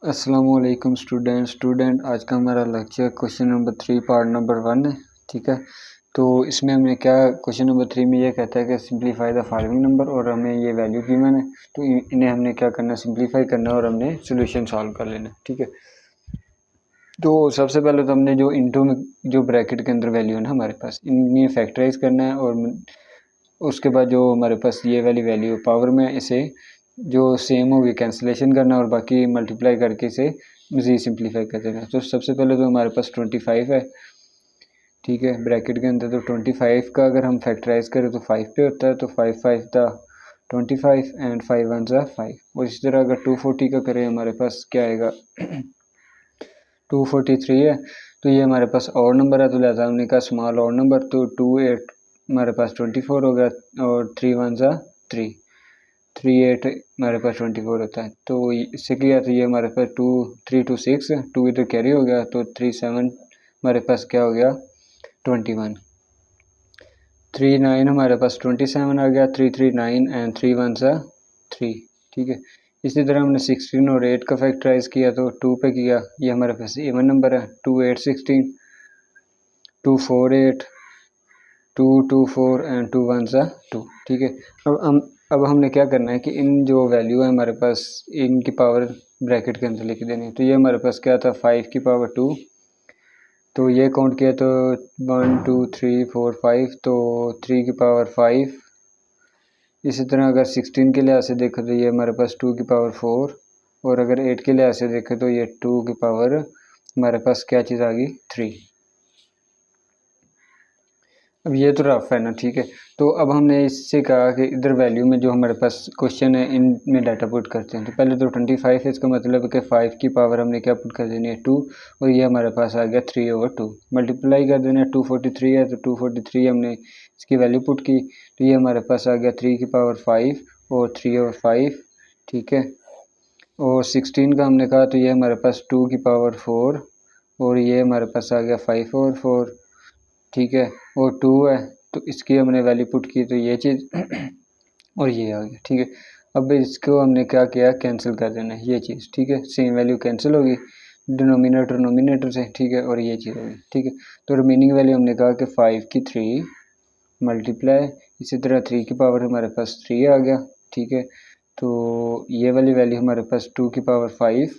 अस्सलामुअलैकुम स्टूडेंट आज का हमारा lecture question number 3 part number 1 है। ठीक है, तो इसमें हमने क्या क्वेश्चन नंबर 3 में ये कहता है कि सिंप्लीफाई द फॉलोइंग नंबर, और हमें ये वैल्यू गिवन है तो इन्हें हमने क्या करना है, सिंप्लीफाई करना है और हमने सोल्यूशन सॉल्व कर लेना है। ठीक है, तो सबसे पहले तो हमने जो इंटू में जो ब्रैकेट के अंदर वैल्यू है ना हमारे पास, इन्हें फैक्टराइज करना है और उसके बाद जो हमारे पास ये वाली वैल्यू पावर में इसे जो सेम होगी कैंसिलेशन करना और बाकी मल्टीप्लाई करके इसे मज़ीद सिंप्लीफाई कर देना। तो सबसे पहले तो हमारे पास 25 है। ठीक है, ब्रैकेट के अंदर तो 25 का अगर हम फैक्टराइज करें तो 5 पे होता है, तो 5 5 द 25 एंड 5 1 ज़ा 5। और इसी तरह अगर 240 का करें हमारे पास क्या आएगा 243 है, तो ये हमारे पास और नंबर है तो लिहाजा हमने कहा स्मॉल और नंबर, तो 28 हमारे पास 24 हो गया और 3 1 ज़ा 3 38 हमारे पास 24 होता है। तो इससे किया तो ये हमारे पास 2 3 2 6 2 इधर कैरी हो गया तो 3 7 हमारे पास क्या हो गया 21 3 9 हमारे पास 27 आ गया 3 3 9 एंड 3 1 सा 3। ठीक है, इसी तरह हमने 16 और 8 का फैक्टराइज किया तो 2 पे किया, ये हमारे पास इवन नंबर है 2 8 16 2 4 8 2 2 4 एंड 2 1 सा 2। ठीक है, अब हमने क्या करना है कि इन जो वैल्यू है हमारे पास इनकी पावर ब्रैकेट के अंदर लिख देनी है। तो ये हमारे पास क्या था 5 की पावर 2, तो ये काउंट किया तो 1 2 3 4 5, तो 3 की पावर 5। इसी तरह अगर 16 के लिहाज से देखें तो ये हमारे पास 2 की पावर 4, और अगर 8 के लिहाज से देखें तो ये 2 की पावर हमारे पास क्या चीज़ आ गई 3। अब ये तो रफ है ना। ठीक है, तो अब हमने इससे कहा कि इधर वैल्यू में जो हमारे पास क्वेश्चन है इनमें डाटा पुट करते हैं। तो पहले तो 25 है, इसका मतलब है कि 5 की पावर हमने क्या पुट कर देनी है 2, और ये हमारे पास आ गया 3/2। मल्टीप्लाई कर देना है 243 है तो 243 हमने इसकी वैल्यू पुट की, तो ये हमारे पास आ गया 3 की पावर 5 और 3/5। ठीक है, और 16 का हमने कहा तो ये हमारे पास 2 की पावर 4 और ये हमारे पास आ गया 5/4। ठीक है, और 2 है तो इसकी हमने वैल्यू पुट की तो ये चीज़ और ये आ गया। ठीक है, अब इसको हमने क्या किया कैंसिल कर देना है ये चीज़। ठीक है, सेम वैल्यू कैंसिल होगी डिनोमिनेटर नोमिनेटर से। ठीक है, और ये चीज़ होगी। ठीक है, तो रिमेनिंग वैल्यू हमने कहा कि 5 की 3 मल्टीप्लाई, इसी तरह 3 की पावर हमारे पास 3 आ गया। ठीक है, तो ये वाली वैल्यू हमारे पास 2 की पावर 5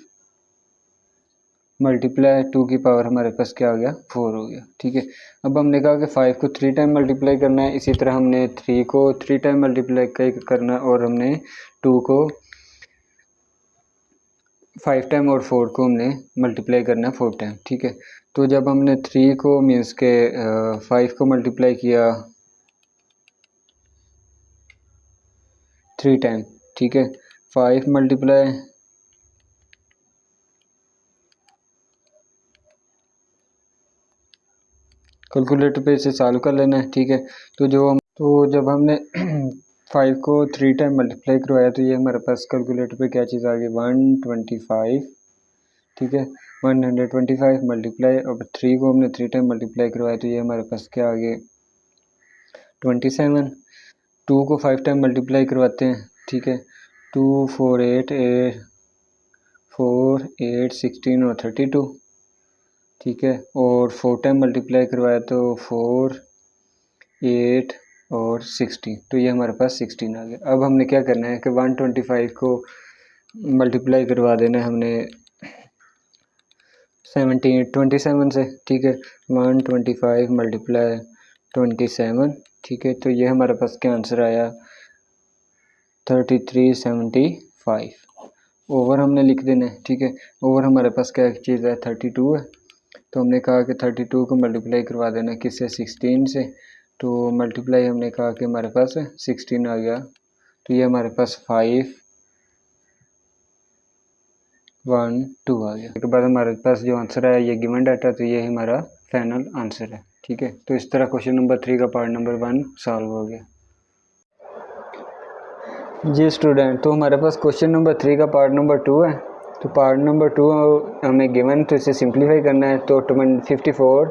मल्टीप्लाई 2 की पावर हमारे पास क्या हो गया 4 हो गया। ठीक है, अब हमने कहा कि 5 को 3 टाइम मल्टीप्लाई करना है, इसी तरह हमने 3 को 3 टाइम मल्टीप्लाई करना है और हमने 2 को 5 टाइम और 4 को हमने मल्टीप्लाई करना है 4 टाइम। ठीक है, तो जब हमने 3 को मीन्स के 5 को मल्टीप्लाई किया 3 टाइम। ठीक है, 5 मल्टीप्लाई कैलकुलेटर पे इसे सॉल्व कर लेना है। ठीक है, तो जब हमने 5 को 3 टाइम मल्टीप्लाई करवाया तो ये हमारे पास कैलकुलेटर पे क्या चीज़ आ गई 125। ठीक है, 125 मल्टीप्लाई, अब 3 को हमने 3 टाइम मल्टीप्लाई करवाया तो ये हमारे पास क्या आ गया 27। 2 को 5 टाइम मल्टीप्लाई करवाते हैं। ठीक है, 2 4 8 4 8 16 और 32। ठीक है, और 4 टाइम मल्टीप्लाई करवाया तो 4 8 और 16, तो ये हमारे पास 16 आ गया। अब हमने क्या करना है कि 125 को मल्टीप्लाई करवा देना है हमने 27 से। ठीक है, 125 मल्टीप्लाई 27। ठीक है, तो ये हमारे पास क्या आंसर आया 3375। ओवर हमने लिख देना है। ठीक है, ओवर हमारे पास क्या चीज़ है 32 है, तो हमने कहा कि 32 को मल्टीप्लाई करवा देना किससे 16 से, तो मल्टीप्लाई हमने कहा कि हमारे पास 16 आ गया, तो ये हमारे पास 5 1 2 आ गया। उसके बाद हमारे पास जो आंसर है ये गिवन डाटा, तो ये हमारा फाइनल आंसर है। ठीक है, तो इस तरह क्वेश्चन नंबर 3 का पार्ट नंबर 1 सॉल्व हो गया। जी स्टूडेंट, तो हमारे पास क्वेश्चन नंबर 3 का पार्ट नंबर 2 है। तो पार्ट नंबर 2 हमें गिवन, तो इसे सिंप्लीफाई करना है। तो 54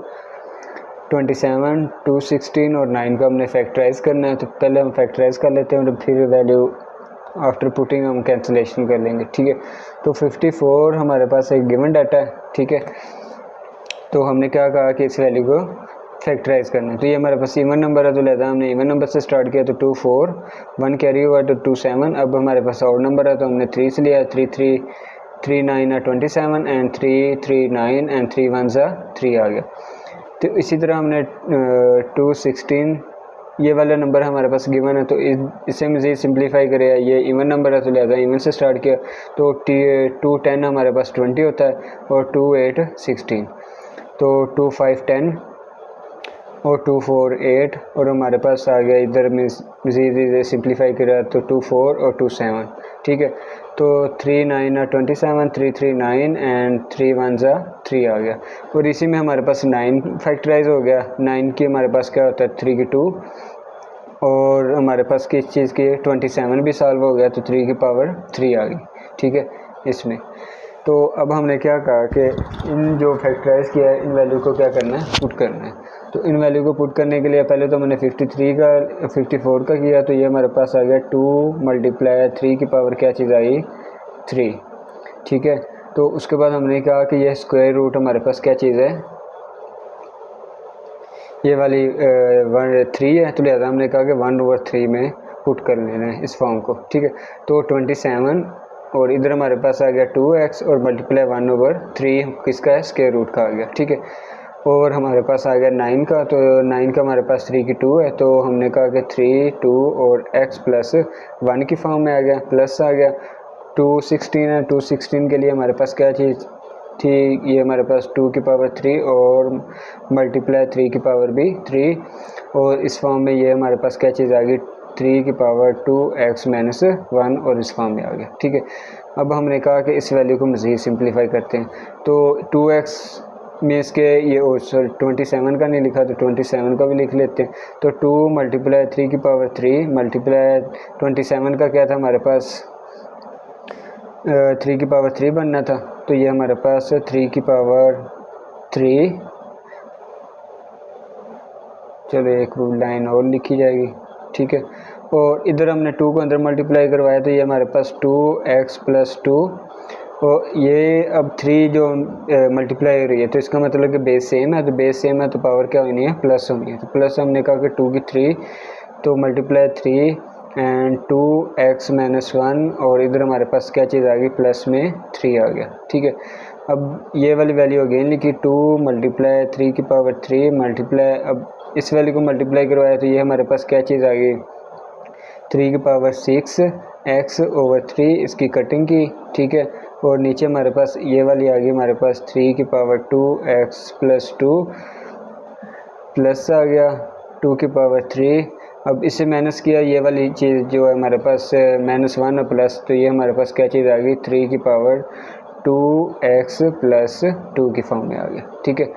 27 2 16 और 9 का हमने फैक्टराइज करना है। तो पहले हम फैक्टराइज कर लेते हैं और फिर वैल्यू आफ्टर पुटिंग हम कैंसिलेशन कर लेंगे, ठीक है। तो 54 हमारे पास एक गिवन डाटा है, ठीक है। तो हमने क्या कहा कि इस वैल्यू को फैक्टराइज करना है। तो ये हमारे पास इवन नंबर है, तो लिहाजा हमने इवन नंबर से स्टार्ट किया, तो 2 4 1 कैरी हुआ तो 2 7। अब हमारे पास ऑड नंबर है तो हमने 3 से लिया, 3 3 3 9 है 27 एंड 3 3 9 एंड 3 1 3 आ गया। तो इसी तरह हमने 2 16 ये वाला नंबर हमारे पास गिवन है, तो इसे मज़ीद सिंप्लीफाई करें, ये इवन नंबर है तो लिहाजा इवन से स्टार्ट किया, तो 2 10 हमारे पास 20 होता है और 2 8 16, तो 2 5 10 और 2 4 8 और हमारे पास आ गया इधर मज़ीद सिंप्लीफाई करा तो 2 4 और 2 7, ठीक है। तो 3 9 27 3 3 9 एंड 3 1 3 आ गया। और इसी में हमारे पास 9 फैक्टराइज हो गया, 9 की हमारे पास क्या होता है 3 की 2, और हमारे पास किस चीज़ की 27 भी सॉल्व हो गया, तो 3 की पावर 3 आ गई, ठीक है इसमें। तो अब हमने क्या कहा कि इन जो फैक्टराइज किया है इन वैल्यू को क्या करना है, पुट करना है। तो इन वैल्यू को पुट करने के लिए पहले तो मैंने 54 का किया, तो ये हमारे पास आ गया 2 × 3 की पावर क्या चीज़ आई 3, ठीक है। तो उसके बाद हमने कहा कि यह स्क्वायर रूट हमारे पास क्या चीज़ है, ये वाली 3 है, तो लिहाजा हमने कहा कि 1/3 में पुट कर लेना है इस फॉर्म को, ठीक है। तो 27 और इधर हमारे पास आ गया 2x और मल्टीप्लाई 1/3 किसका है, स्क्वायर रूट का आ गया, ठीक है। और हमारे पास आ गया 9 का, तो 9 का हमारे पास 3 की 2 है, तो हमने कहा कि 3 2 और x प्लस 1 की फॉर्म में आ गया, प्लस आ गया 2 16 है, 2 16 के लिए हमारे पास क्या चीज़ थी, ये हमारे पास 2 की पावर 3 और मल्टीप्लाई 3 की पावर भी 3, और इस फॉर्म में ये हमारे पास क्या चीज़ आ गई 3 की पावर 2x - 1 और इस फॉर्म में आ गया, ठीक है। अब हमने कहा कि इस वैल्यू को मज़ीद सिंप्लीफाई करते हैं, तो 2x में इसके ये 27 का नहीं लिखा, तो 27 का भी लिख लेते हैं। तो 2 × 3 की पावर 3 मल्टीप्लाई 27 का क्या था हमारे पास 3 की पावर 3 बनना था, तो ये हमारे पास 3 की पावर 3, चलो एक लाइन और लिखी जाएगी, ठीक है। और इधर हमने 2 को अंदर मल्टीप्लाई करवाया, तो ये हमारे पास 2x + 2, और ये अब 3 जो मल्टीप्लाई हो रही है, तो इसका मतलब कि बेस सेम है, तो बेस सेम है तो पावर क्या होनी है, प्लस होनी है। तो प्लस हमने कहा कि 2 की 3, तो मल्टीप्लाई 3 एंड 2x - 1, और इधर हमारे पास क्या चीज़ आ गई, प्लस में 3 आ गया, ठीक है। अब ये वाली वैल्यू अगेन लिखी, 2 × 3 की पावर 3 मल्टीप्लाई, अब इस वैल्यू को मल्टीप्लाई करवाया, तो ये हमारे पास क्या चीज़ आ गई 3 की पावर 6 x/3, इसकी कटिंग की, ठीक है। और नीचे हमारे पास ये वाली आ गई हमारे पास 3 की पावर 2x + 2 प्लस आ गया 2 की पावर 3, अब इसे माइनस किया, ये वाली चीज़ जो है हमारे पास -1 और प्लस, तो ये हमारे पास क्या चीज़ आ गई 3 की पावर 2x + 2 की फॉर्म में आ गया, ठीक है।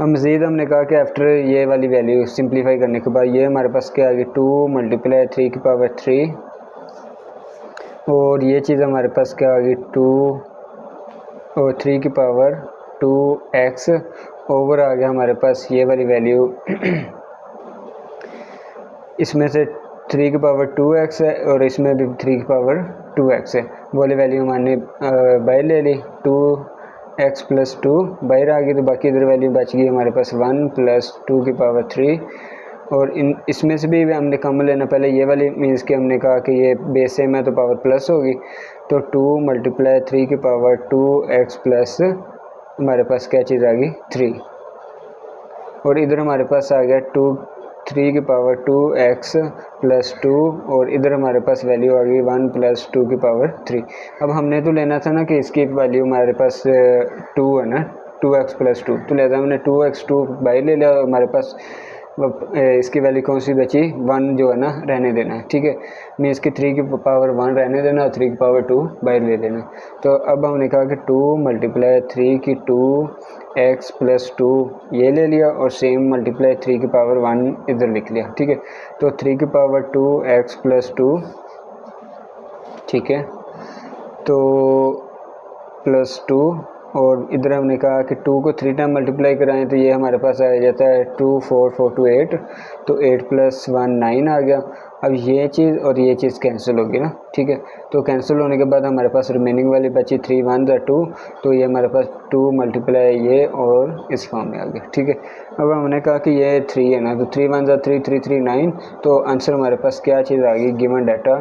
अब मज़ीद हमने कहा कि आफ्टर ये वाली वैल्यू सिंप्लीफाई करने के बाद ये हमारे पास क्या आ गई 2 × 3 की पावर 3, और ये चीज़ हमारे पास क्या आ गई 2 और 3 की पावर 2x ओवर आ गया हमारे पास ये वाली वैल्यू इसमें से 3 की पावर 2x है और इसमें भी 3 की पावर 2x है, वो वाली वैल्यू हमने बाहर ले ली, 2x + 2 बाहर आ गई, तो बाकी इधर वैल्यू बच गई हमारे पास 1 + 2 की पावर 3, और इसमें से भी हमने कम लेना, पहले ये वाली मीन्स कि हमने कहा कि ये बेस सेम है तो पावर प्लस होगी, तो 2 × 3 की पावर 2x प्लस हमारे पास क्या चीज़ आ गई 3, और इधर हमारे पास आ गया 3 की पावर 2x + 2, और इधर हमारे पास वैल्यू आ गई 1 + 2 की पावर 3। अब हमने तो लेना था ना कि इसकी वैल्यू हमारे पास 2 है ना, 2x + 2, तो लिहाजा हमने 2x2 बाहर ले लिया, हमारे पास इसकी वैल्यू कौन सी बची 1 जो है ना रहने देना है, ठीक है। मीन्स कि 3 की पावर 1 रहने देना और 3 की पावर 2 बाहर ले लेना। तो अब हमने कहा कि 2 × 3 की 2x + 2 ये ले लिया, और सेम मल्टीप्लाई 3 की पावर 1 इधर लिख लिया, ठीक है। तो 3 की पावर 2x + 2, ठीक है, तो +2 और इधर हमने कहा कि 2 को 3 टाइम मल्टीप्लाई कराएं तो ये हमारे पास आ जाता है 2 4 4 2 8, तो 8 + 1 9 आ गया। अब ये चीज़ और ये चीज़ कैंसिल होगी ना, ठीक है। तो कैंसिल होने के बाद हमारे पास रिमेनिंग वाली बची 3 1 2, तो ये हमारे पास 2 मल्टीप्लाई ये और इस फॉर्म में आ गया, ठीक है। अब हमने कहा कि ये 3 है ना, तो 3 1 3 3 3 9, तो आंसर हमारे पास क्या चीज़ आ गई, गिवन डाटा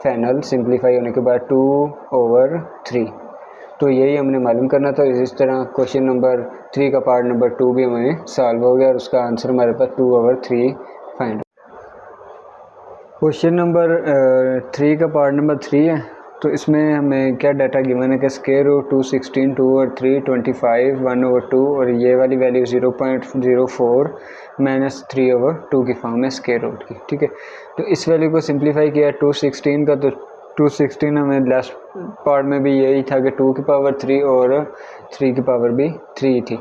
फाइनल सिंप्लीफाई होने के बाद 2/3। तो यही हमने मालूम करना था। इस तरह क्वेश्चन नंबर 3 का पार्ट नंबर 2 भी हमें सॉल्व हो गया और उसका आंसर हमारे पास 2/3 फाइंड। क्वेश्चन नंबर 3 का पार्ट नंबर 3 है। तो इसमें हमें क्या डाटा गिवन है कि स्क्वायर रूट 216 2/3 25 1/2 और ये वाली वैल्यू 0.04 - 3/2 की फॉर्म है स्क्वायर रूट की, ठीक है। तो इस वैल्यू को सिंप्लीफाई किया 216 का, तो 216 हमें लास्ट पार्ट में भी यही था कि 2 की पावर 3 और 3 की पावर भी 3 थी।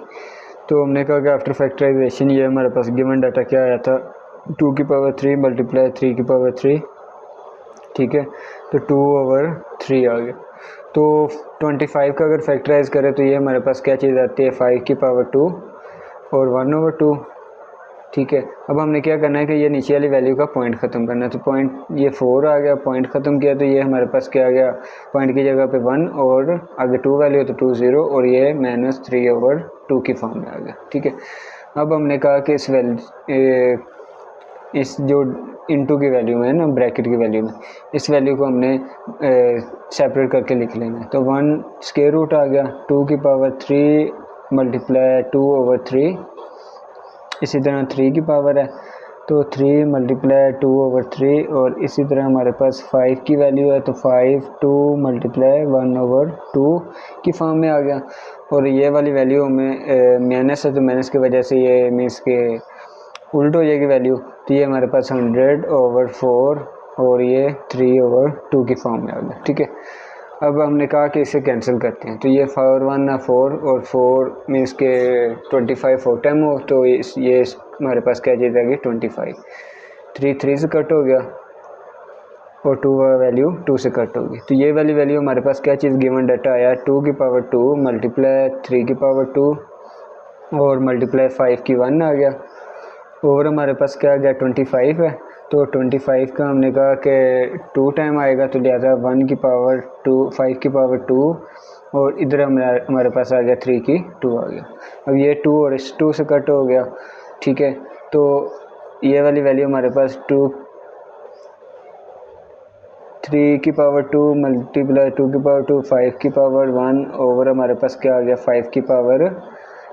तो हमने कहा कि आफ्टर फैक्टराइजेशन ये हमारे पास गिवन डाटा क्या आया था, 2 की पावर 3 मल्टीप्लाई 3 की पावर 3, ठीक है। तो 2/3 आ गया। तो 25 का अगर फैक्टराइज करें तो ये हमारे पास क्या चीज़ आती है, 5 की पावर 2 और 1/2, ठीक है। अब हमने क्या करना है कि ये नीचे वाली वैल्यू का पॉइंट ख़त्म करना है। तो पॉइंट ये 4 आ गया, पॉइंट ख़त्म किया तो ये हमारे पास क्या आ गया, पॉइंट की जगह पे 1 और आगे 2 वैल्यू तो 2 0 और ये -3/2 की फॉर्म में आ गया, ठीक है। अब हमने कहा कि इस जो इनटू की वैल्यू में है ना, ब्रैकेट की वैल्यू में, इस वैल्यू को हमने सेपरेट करके लिख लेना है। तो 1 स्क्वायर रूट आ गया 2 की पावर 3 मल्टीप्लाई 2/3, इसी तरह 3 की पावर है तो 3 मल्टीप्लाई 2/3 और इसी तरह हमारे पास 5 की वैल्यू है तो 5 2 मल्टीप्लाई 1/2 की फॉर्म में आ गया। और ये वाली वैल्यू हमें माइनस है तो माइनस की वजह से ये मीन्स के उल्ट हो जाएगी वैल्यू, तो ये हमारे पास 100/4 और ये 3/2 की फॉर्म में आ गया, ठीक है। अब हमने कहा कि इसे कैंसिल करते हैं, तो ये 4 1 4 और 4 मीन्स के 25 4 टाइम हो, तो ये हमारे पास क्या चीज़ आ गई 25, 3 3 से कट हो गया और 2 वैल्यू 2 से कट होगी। तो ये वाली वैल्यू हमारे पास क्या चीज़ गिवन डाटा आया, 2 की पावर 2 मल्टीप्लाई 3 की पावर 2 और मल्टीप्लाई 5 की 1 आ गया। ओवर हमारे पास क्या आ गया 25 है, तो 25 का हमने कहा कि 2 टाइम आएगा तो लिहाजा 1 की पावर 2 5 की पावर 2 और इधर हमारे पास आ गया 3 की 2 आ गया। अब ये 2 और इस 2 से कट हो गया, ठीक है। तो ये वाली वैल्यू हमारे पास 3 की पावर 2 मल्टीप्लाई 2 की पावर 2 5 की पावर 1 ओवर हमारे पास क्या आ गया 5 की पावर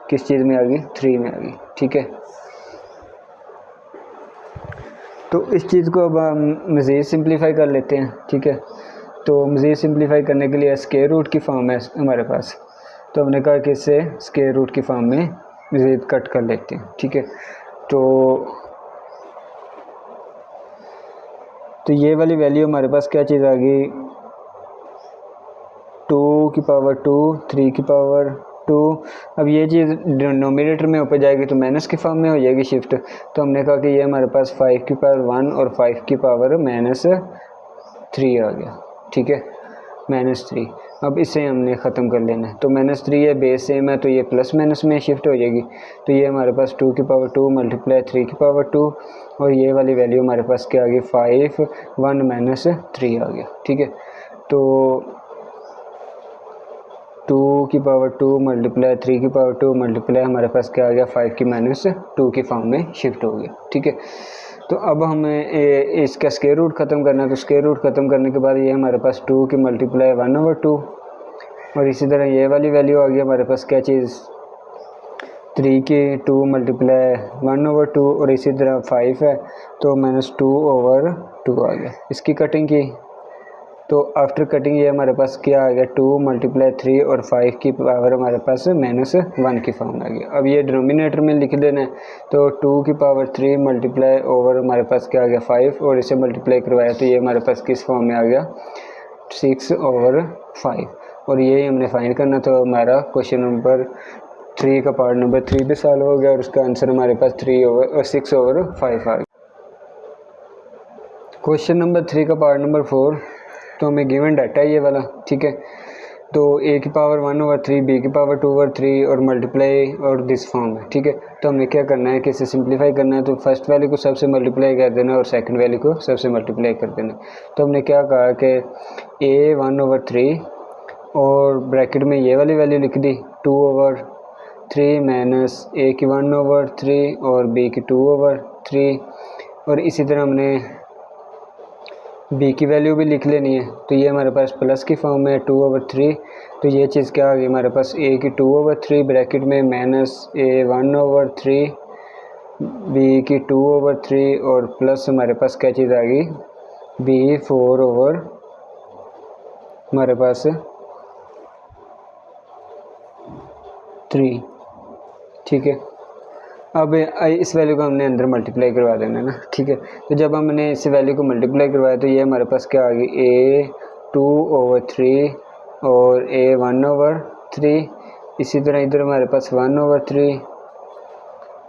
किस चीज़ में आ गई 3 में आ गई, ठीक है। तो इस चीज़ को अब हम मज़ीद सिंप्लीफाई कर लेते हैं, ठीक है। तो मज़ीद सिंप्लीफाई करने के लिए स्क्वायर रूट की फॉर्म है हमारे पास, तो हमने कहा कि इससे स्क्वायर रूट की फॉर्म में मज़ीद कट कर लेते हैं, ठीक है। तो ये वाली वैल्यू हमारे पास क्या चीज़ आ गई 2 की पावर 2 3 की पावर 2। अब ये चीज़ डिनोमिनेटर में ऊपर जाएगी तो माइनस की फॉर्म में हो जाएगी शिफ्ट, तो हमने कहा कि ये हमारे पास 5 की पावर 1 और 5 की पावर -3 आ गया, ठीक है, -3। अब इसे हमने ख़त्म कर लेना है, तो -3 है बेस सेम है तो ये प्लस माइनस में शिफ्ट हो जाएगी, तो ये हमारे पास 2 की पावर 2 मल्टीप्लाई 3 की पावर 2 और ये वाली वैल्यू हमारे पास क्या आ गई 5 1 -3 आ गया, ठीक है। तो 2 की पावर 2 मल्टीप्लाई 3 की पावर 2 मल्टीप्लाई हमारे पास क्या आ गया 5 की -2 की फॉर्म में शिफ्ट हो गया, ठीक है। तो अब हमें इसका स्क्वायर रूट ख़त्म करना है, तो स्क्वायर रूट ख़त्म करने के बाद ये हमारे पास 2 की मल्टीप्लाई 1/2 और इसी तरह ये वाली वैल्यू आ गई हमारे पास क्या चीज़ 3 की 2 मल्टीप्लाई 1/2 और इसी तरह 5 है तो -2/2 आ गया। इसकी कटिंग की तो आफ्टर कटिंग ये हमारे पास क्या आ गया 2 मल्टीप्लाई 3 और 5 की पावर हमारे पास -1 की फॉर्म आ गई। अब ये डिनोमिनेटर में लिख देना है, तो 2 की पावर 3 मल्टीप्लाई ओवर हमारे पास क्या आ गया 5 और इसे मल्टीप्लाई करवाया तो ये हमारे पास किस फॉर्म में आ गया 6/5 और यही हमने फाइंड करना था। हमारा क्वेश्चन नंबर 3 का पार्ट नंबर 3 भी सॉल्व हो गया और उसका आंसर हमारे पास 6/5 आ गया। क्वेश्चन नंबर 3 का पार्ट नंबर 4, तो हमें गिवन डाटा है ये वाला, ठीक है। तो a की पावर 1/3, b की पावर 2/3 और मल्टीप्लाई और दिस फॉर्म है, ठीक है। तो हमें क्या करना है कि इसे सिंप्लीफाई करना है, तो फर्स्ट वैल्यू को सबसे मल्टीप्लाई कर देना और सेकंड वैल्यू को सबसे मल्टीप्लाई कर देना। तो हमने क्या कहा कि a 1/3 और ब्रैकेट में ये वाली वैल्यू लिख दी 2/3 माइनस a की 1/3 और b की 2/3, और इसी तरह हमने b की वैल्यू भी लिख लेनी है। तो ये हमारे पास प्लस की फॉर्म है 2/3, तो ये चीज़ क्या आ गई हमारे पास a की 2/3 ब्रैकेट में माइनस a 1/3 b की 2/3 और प्लस हमारे पास क्या चीज़ आ गई b 4 हमारे पास 3, ठीक है। अब इस वैल्यू को हमने अंदर मल्टीप्लाई करवा देना है ना, ठीक है। तो जब हमने इस वैल्यू को मल्टीप्लाई करवाया तो ये हमारे पास क्या आ गई a 2/3 और a 1/3, इसी तरह इधर हमारे पास 1/3,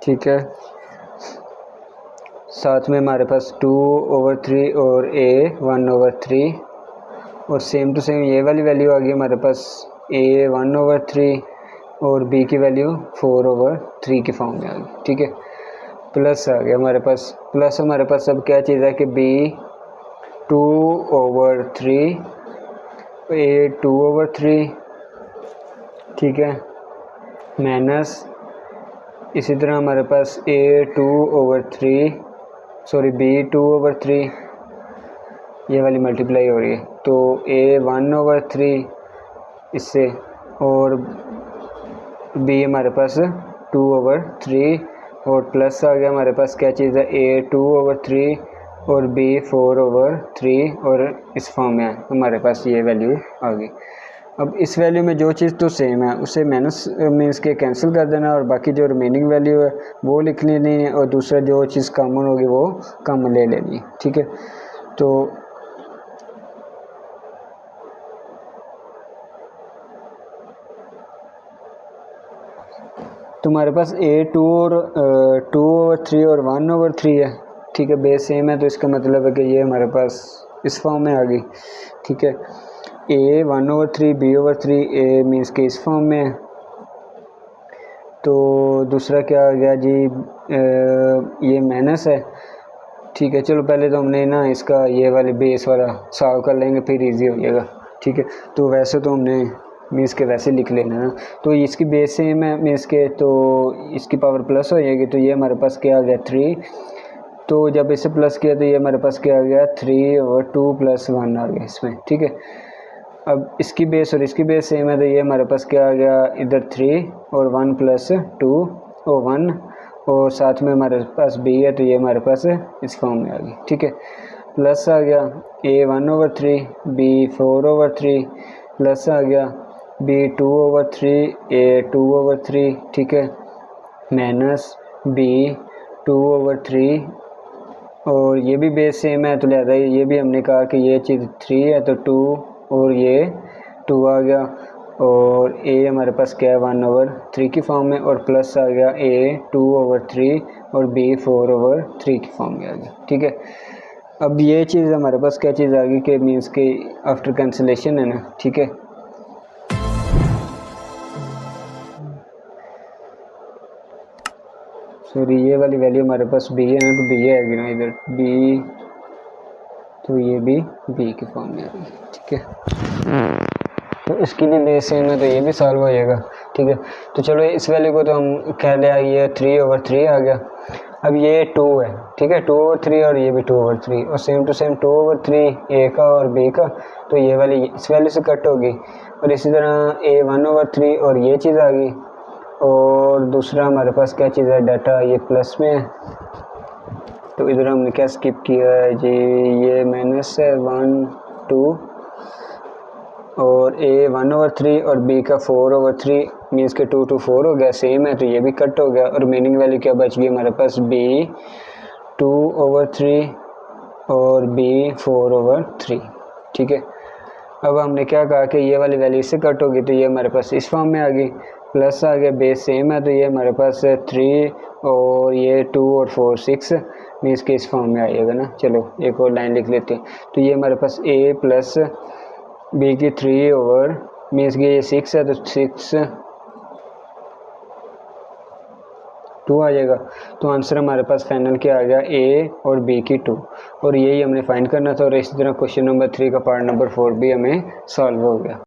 ठीक है। साथ में हमारे पास 2/3 और a 1/3, और सेम टू सेम ये वाली वैल्यू आ गई हमारे पास a 1/3 और b की वैल्यू 4/3 की फॉर्म में आ गई, ठीक है। प्लस आ गया हमारे पास, प्लस हमारे पास अब क्या चीज़ है कि b 2/3 a 2/3, ठीक है, माइनस इसी तरह हमारे पास a 2/3 सॉरी b 2/3, ये वाली मल्टीप्लाई हो रही है, तो a 1/3 इससे और b हमारे पास 2/3 और प्लस आ गया हमारे पास क्या चीज़ है a 2/3 और b 4/3 और इस फॉर्म में हमारे पास ये वैल्यू आ गई। अब इस वैल्यू में जो चीज़ तो सेम है उसे माइनस मीन्स के कैंसिल कर देना और बाकी जो रिमेनिंग वैल्यू है वो लिख लेनी है, और दूसरा जो चीज़ कॉमन होगी वो कॉमन ले लेनी है, ठीक है। तो तुम्हारे पास a 2 और 2/3 और 1/3 है, ठीक है, बेस सेम है, तो इसका मतलब है कि ये हमारे पास इस फॉर्म में आ गई, ठीक है। a 1/3 b/3 a मीन्स के इस फॉर्म में है। तो दूसरा क्या आ गया जी ये माइनस है, ठीक है। चलो पहले तो हमने ना इसका ये वाले बेस वाला सॉल्व कर लेंगे फिर इजी हो जाएगा, ठीक है। तो वैसे तो हमने मीन्स के वैसे लिख लेना है, तो इसकी बेस सेम है मीन्स के, तो इसकी पावर प्लस हो जाएगी, तो ये हमारे पास क्या आ गया 3, तो जब इसे प्लस किया तो ये हमारे पास क्या आ गया 3/2 + 1 आ गया इसमें, ठीक है। अब इसकी बेस और इसकी बेस सेम है, तो ये हमारे पास क्या आ गया इधर 3 और 1 + 2 और 1 और साथ में हमारे पास b है, तो ये हमारे पास इस फॉर्म में आ गई, ठीक है। प्लस आ गया a 1/3 b 4/3 प्लस आ गया b 2/3 a 2/3, ठीक है, माइनस b 2/3 और ये भी बेस सेम है, तो लिहाजा ये भी हमने कहा कि ये चीज़ 3 है तो 2 और ये 2 आ गया, और a हमारे पास क्या है 1/3 की फॉर्म में, और प्लस आ गया a 2/3 और b 4/3 की फॉर्म में आ गया, ठीक है। अब ये चीज़ हमारे पास क्या चीज़ आ गई कि मीन्स के आफ्टर कैंसिलेशन है ना, ठीक है। सॉरी ये वाली वैल्यू हमारे पास b है ना, तो b आएगी ना इधर b, तो ये भी b की फॉर्म में आएगी, ठीक है। तो इसकी भी बेस सेम है तो ये भी सॉल्व हो जाएगा, ठीक है। तो चलो इस वैल्यू को तो हम कह लिया ये 3/3 आ गया। अब ये 2 है, ठीक है, 2/3 और ये भी 2/3 और सेम टू सेम 2/3 a का और b का, तो ये वाली इस वैल्यू से कट होगी, और इसी तरह a 1/3 और ये चीज़ आ गई, और दूसरा हमारे पास क्या चीज़ है डाटा ये प्लस में है, तो इधर हमने क्या स्किप किया है जी, ये माइनस है 1 2 और a 1/3 और b का 4/3 मीन्स के 2 to 4 हो गया, सेम है, तो ये भी कट हो गया, और मीनिंग वैल्यू क्या बच गई हमारे पास b 2/3 और b 4/3, ठीक है। अब हमने क्या कहा कि ये वाली वैल्यू इससे कट होगी, तो ये हमारे पास इस फॉर्म में आ गई, प्लस आ गया बेस सेम है, तो ये हमारे पास 3 और ये 2 और 4 6 मीन्स के इस फॉर्म में आएगा ना। चलो एक और लाइन लिख लेते हैं, तो ये हमारे पास a प्लस b की 3/3 मीन्स कि ये 6 है तो 6 2 आ जाएगा। तो आंसर हमारे पास फाइनल क्या आ गया, ए और बी की 2, और यही हमने फाइंड करना था। और इसी तरह क्वेश्चन नंबर 3 का पार्ट नंबर 4 भी हमें सॉल्व हो गया।